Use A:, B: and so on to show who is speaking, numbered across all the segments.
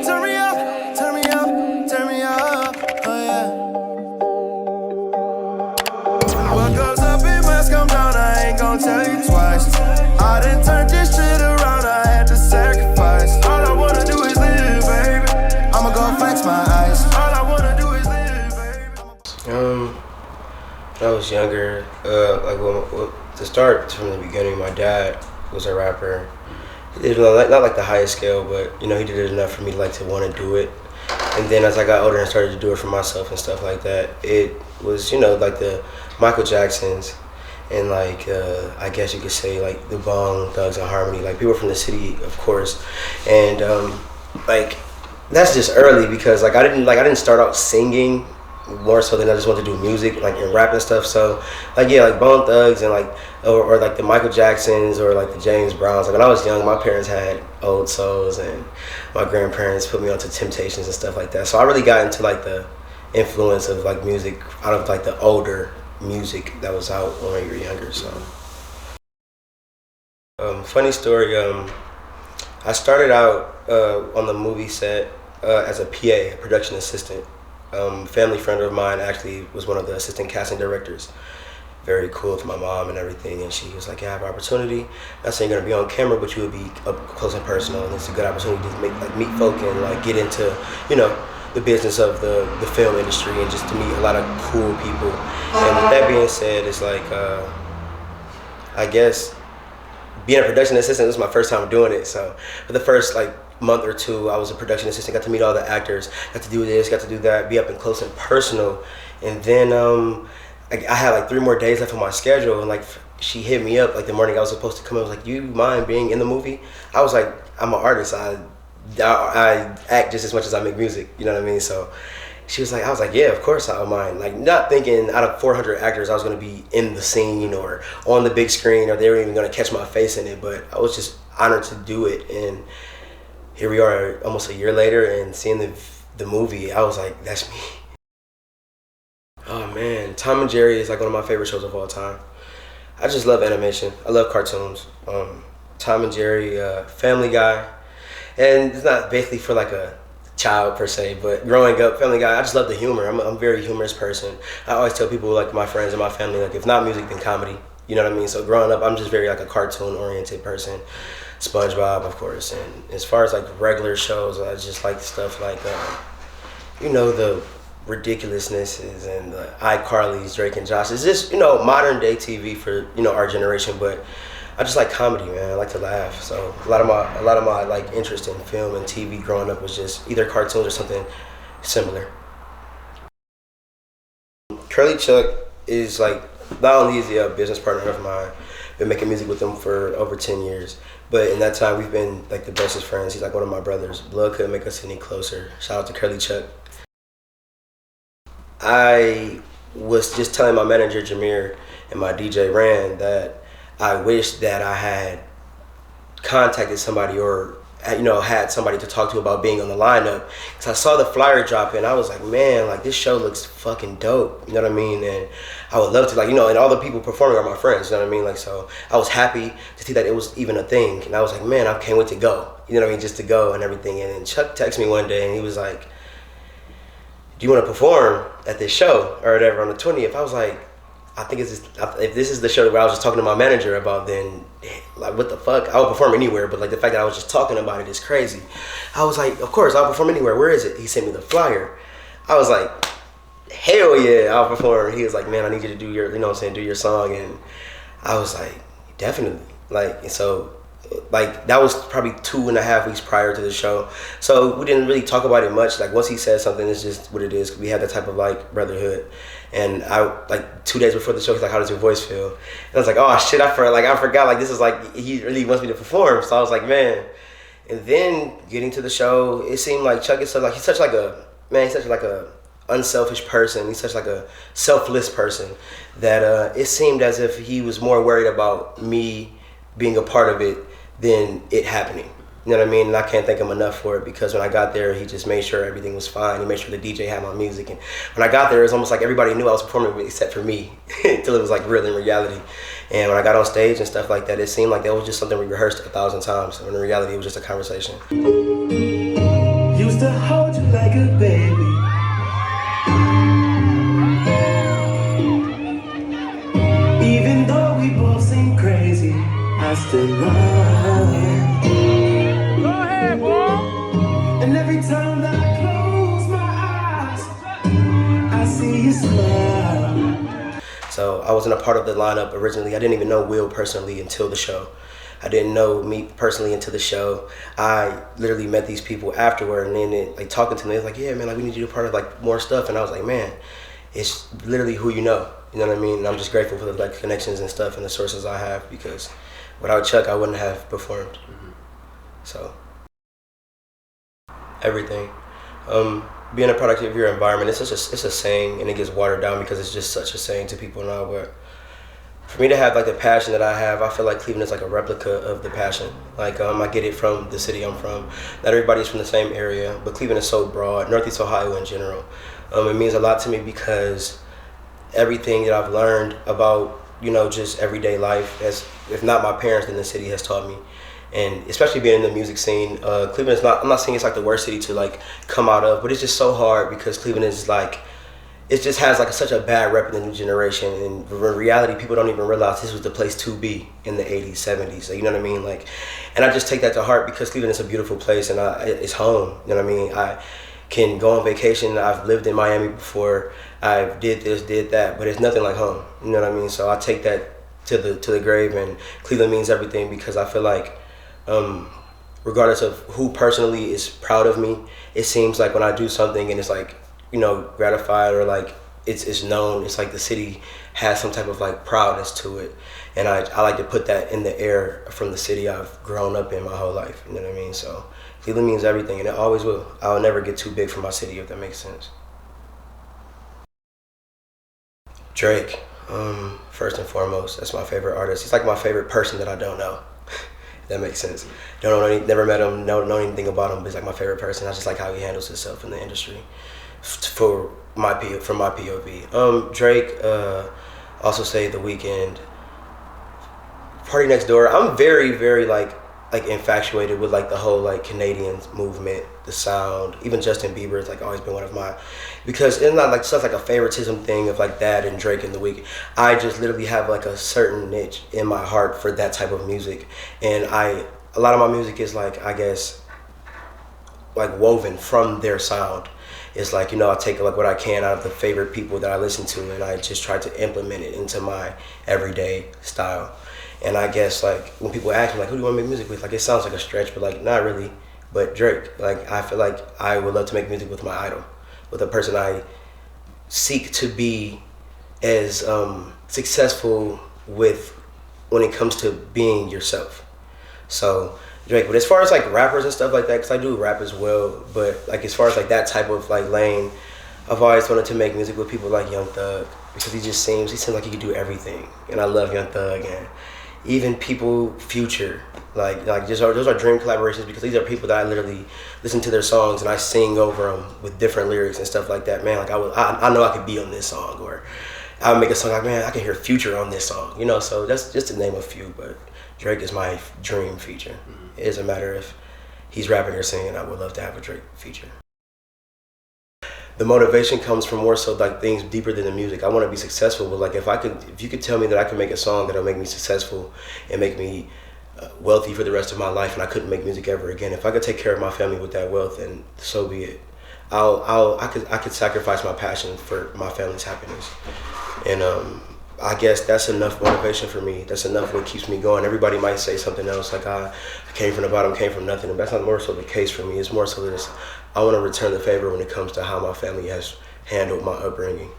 A: turn me up, turn me up, turn me up, oh yeah. What goes up, it must come down, I ain't gon' tell you twice. I done turned this shit around, I had to sacrifice. All I wanna do is live, baby. I'ma go flex my eyes. All I wanna do is live, baby.
B: When I was younger, to start from the beginning, my dad was a rapper. He did not like the highest scale, but he did it enough for me to want to do it. And then as I got older and started to do it for myself and stuff like that, it was like the Michael Jacksons and I guess you could say like the Bong Thugs and Harmony, like people from the city, of course. And that's just early because I didn't start out singing. More so than I just wanted to do music, and rap and stuff. So, Bone Thugs and or the Michael Jacksons or the James Browns. When I was young, my parents had Old Souls and my grandparents put me onto Temptations and stuff like that. So I really got into the influence of music out of the older music that was out when we were younger. So, funny story. I started out on the movie set as a PA, a production assistant. Family friend of mine actually was one of the assistant casting directors. Very cool to my mom and everything, and she was like, "Yeah, I have an opportunity. Not saying you're gonna be on camera, but you would be up close and personal, and it's a good opportunity to meet folk and get into the business of the film industry and just to meet a lot of cool people." And with that being said, it's I guess being a production assistant, this was my first time doing it. So for the first month or two, I was a production assistant, got to meet all the actors, got to do this, got to do that, be up and close and personal. And then I had 3 more days left on my schedule, and she hit me up the morning I was supposed to come in. I was like, "You mind being in the movie?" I was like, "I'm an artist. I act just as much as I make music." You know what I mean? So she was like, I was like, "Yeah, of course I don't mind." Not thinking out of 400 actors I was gonna be in the scene or on the big screen or they were even gonna catch my face in it, but I was just honored to do it. And here we are almost a year later, and seeing the movie, I was like, that's me. Oh man, Tom and Jerry is one of my favorite shows of all time. I just love animation. I love cartoons. Tom and Jerry, Family Guy. And it's not basically for a child per se, but growing up, Family Guy, I just love the humor. I'm a very humorous person. I always tell people, my friends and my family, if not music, then comedy. You know what I mean? So growing up, I'm just very a cartoon-oriented person. SpongeBob, of course. And as far as regular shows, I just like stuff the ridiculousnesses and the iCarly's, Drake and Josh. It's just modern day TV for our generation, but I just like comedy, man. I like to laugh. So a lot of my interest in film and TV growing up was just either cartoons or something similar. Curly Chuck is not only is he a business partner of mine, been making music with him for over 10 years. But in that time, we've been the bestest friends. He's one of my brothers. Blood couldn't make us any closer. Shout out to Curly Chuck. I was just telling my manager, Jameer, and my DJ, Rand, that I wish that I had contacted somebody or had somebody to talk to about being on the lineup. Because I saw the flyer drop and I was like, man, this show looks fucking dope. You know what I mean? And I would love to, and all the people performing are my friends. You know what I mean? So I was happy to see that it was even a thing. And I was like, man, I can't wait to go. You know what I mean? Just to go and everything. And then Chuck texted me one day and he was like, "Do you want to perform at this show or whatever on the 20th?" I was like, I think if this is the show where I was just talking to my manager about, then what the fuck? I would perform anywhere, but the fact that I was just talking about it is crazy. I was like, of course, I'll perform anywhere. Where is it? He sent me the flyer. I was like, hell yeah, I'll perform. He was like, man, I need you to do your, do your song. And I was like, definitely. So that was probably 2.5 weeks prior to the show. So we didn't really talk about it much. Once he said something, it's just what it is. We had that type of brotherhood. And I 2 days before the show, he's like, "How does your voice feel?" And I was like, "Oh shit, I forgot. This is he really wants me to perform." So I was like, man. And then getting to the show, it seemed like Chuck is he's such a unselfish person. He's such a selfless person that it seemed as if he was more worried about me being a part of it than it happening. You know what I mean? And I can't thank him enough for it, because when I got there, he just made sure everything was fine. He made sure the DJ had my music. And when I got there, it was almost like everybody knew I was performing except for me until it was real in reality. And when I got on stage and stuff like that, it seemed like that was just something we rehearsed 1,000 times. When in reality, it was just a conversation.
A: Used to a baby. Even though we both seem crazy, I still love you. Go ahead, boy. And every time that I close my eyes, I see you smile.
B: So I wasn't a part of the lineup originally. I didn't even know Will personally until the show. I didn't know me personally until the show. I literally met these people afterward, and then like talking to them, they was like, "Yeah, man, like we need you to be part of like more stuff." And I was like, "Man, it's literally who you know." You know what I mean? And I'm just grateful for the like connections and stuff and the sources I have, because without Chuck, I wouldn't have performed. Mm-hmm. So everything. Being a product of your environment, it's a saying, and it gets watered down because it's just such a saying to people now. But for me to have like the passion that I have, I feel like Cleveland is like a replica of the passion. Like I get it from the city I'm from. Not everybody's from the same area, but Cleveland is so broad. Northeast Ohio in general. It means a lot to me because everything that I've learned about, you know, just everyday life, as if not my parents, then the city has taught me. And especially being in the music scene, Cleveland is not, I'm not saying it's like the worst city to like come out of, but it's just so hard because Cleveland is like, it just has like such a bad rep in the new generation. And in reality, people don't even realize this was the place to be in the 80s, 70s. So, you know what I mean? Like, and I just take that to heart because Cleveland is a beautiful place and it's home. You know what I mean? I can go on vacation. I've lived in Miami before. I did this, did that, but it's nothing like home. You know what I mean? So I take that to the grave, and Cleveland means everything because I feel like, regardless of who personally is proud of me, it seems like when I do something and it's like, you know, gratified or like it's known, it's like the city has some type of like proudness to it. And I like to put that in the air from the city I've grown up in my whole life. You know what I mean? So Cleveland means everything, and it always will. I'll never get too big for my city, if that makes sense. Drake, first and foremost, that's my favorite artist. He's like my favorite person that I don't know. If that makes sense. Don't know never met him, know anything about him, but he's like my favorite person. I just like how he handles himself in the industry. From my POV. Drake, also say The Weeknd. Party Next Door. I'm very, very like infatuated with like the whole like Canadian movement, the sound. Even Justin Bieber has like always been one of my, because it's not like such like a favoritism thing of like that and Drake and The Weeknd. I just literally have like a certain niche in my heart for that type of music, and a lot of my music is like, I guess, like woven from their sound. It's like, you know, I take like what I can out of the favorite people that I listen to, and I just try to implement it into my everyday style. And I guess like when people ask me like, who do you want to make music with? Like, it sounds like a stretch, but like not really. But Drake, like I feel like I would love to make music with my idol, with a person I seek to be as successful with when it comes to being yourself. So Drake. But as far as like rappers and stuff like that, because I do rap as well, but like as far as like that type of like lane, I've always wanted to make music with people like Young Thug, because he seems like he could do everything, and I love Young Thug. And even people Future, like those are dream collaborations, because these are people that I literally listen to their songs and I sing over them with different lyrics and stuff like that. Man, like I know I could be on this song, or I'll make a song like, man, I can hear Future on this song, you know. So that's just to name a few, but Drake is my dream feature. Mm-hmm. It doesn't matter if he's rapping or singing, I would love to have a Drake feature. The motivation comes from more so like things deeper than the music. I want to be successful, but like if you could tell me that I could make a song that'll make me successful and make me wealthy for the rest of my life, and I couldn't make music ever again, if I could take care of my family with that wealth, then so be it. I could sacrifice my passion for my family's happiness, and I guess that's enough motivation for me. That's enough what keeps me going. Everybody might say something else, like I came from the bottom, came from nothing, and that's not more so the case for me. It's more so that I want to return the favor when it comes to how my family has handled my upbringing,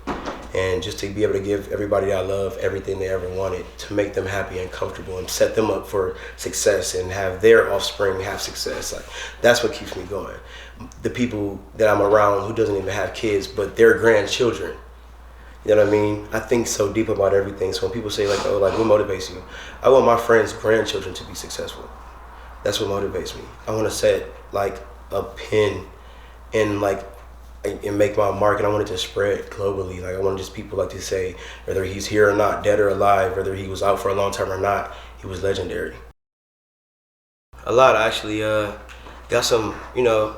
B: and just to be able to give everybody I love everything they ever wanted, to make them happy and comfortable and set them up for success and have their offspring have success. Like, that's what keeps me going. The people that I'm around who doesn't even have kids, but their grandchildren. You know what I mean? I think so deep about everything. So when people say like, oh, like what motivates you? I want my friends' grandchildren to be successful. That's what motivates me. I want to set like a pin and like and make my mark, and I want it to spread globally. Like I want just people like to say, whether he's here or not, dead or alive, whether he was out for a long time or not, he was legendary. A lot, actually. Got some, you know,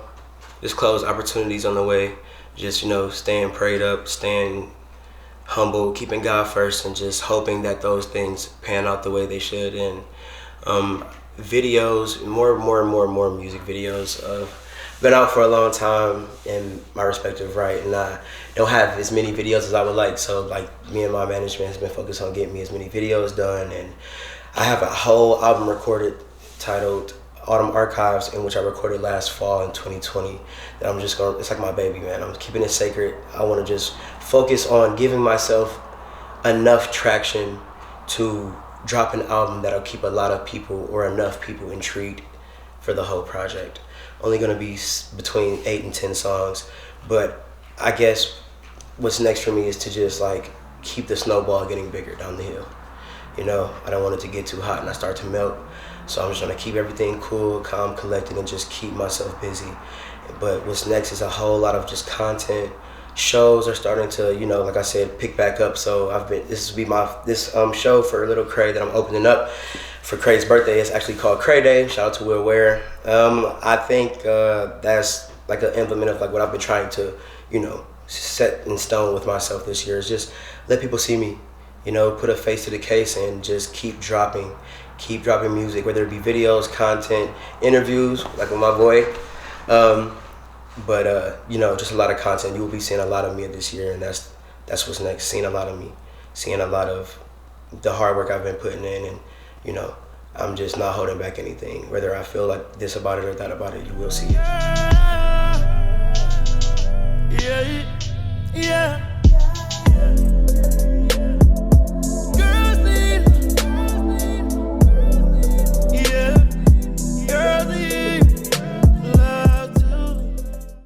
B: just closed opportunities on the way. Just, you know, staying prayed up, staying humble, keeping God first, and just hoping that those things pan out the way they should. And videos, more music videos. Been out for a long time in my respective right, and I don't have as many videos as I would like. So like me and my management has been focused on getting me as many videos done, and I have a whole album recorded titled Autumn Archives, in which I recorded last fall in 2020. That I'm just going, it's like my baby, man. I'm keeping it sacred. I want to just focus on giving myself enough traction to drop an album that'll keep a lot of people, or enough people, intrigued for the whole project. Only gonna be between 8 and 10 songs, but I guess what's next for me is to just like keep the snowball getting bigger down the hill. You know, I don't want it to get too hot and I start to melt. So I'm just trying to keep everything cool, calm, collected, and just keep myself busy. But what's next is a whole lot of just content. Shows are starting to, you know, like I said, pick back up. So this will be my show for Little Cray that I'm opening up for Cray's birthday. It's actually called Cray Day. Shout out to Will Ware. I think that's like an implement of like what I've been trying to, you know, set in stone with myself this year, is just let people see me, you know, put a face to the case, and just keep dropping music, whether it be videos, content, interviews, like with my boy. You know, just a lot of content. You will be seeing a lot of me this year, and that's what's next. Seeing a lot of me, seeing a lot of the hard work I've been putting in, and you know, I'm just not holding back anything. Whether I feel like this about it or that about it, you will see it.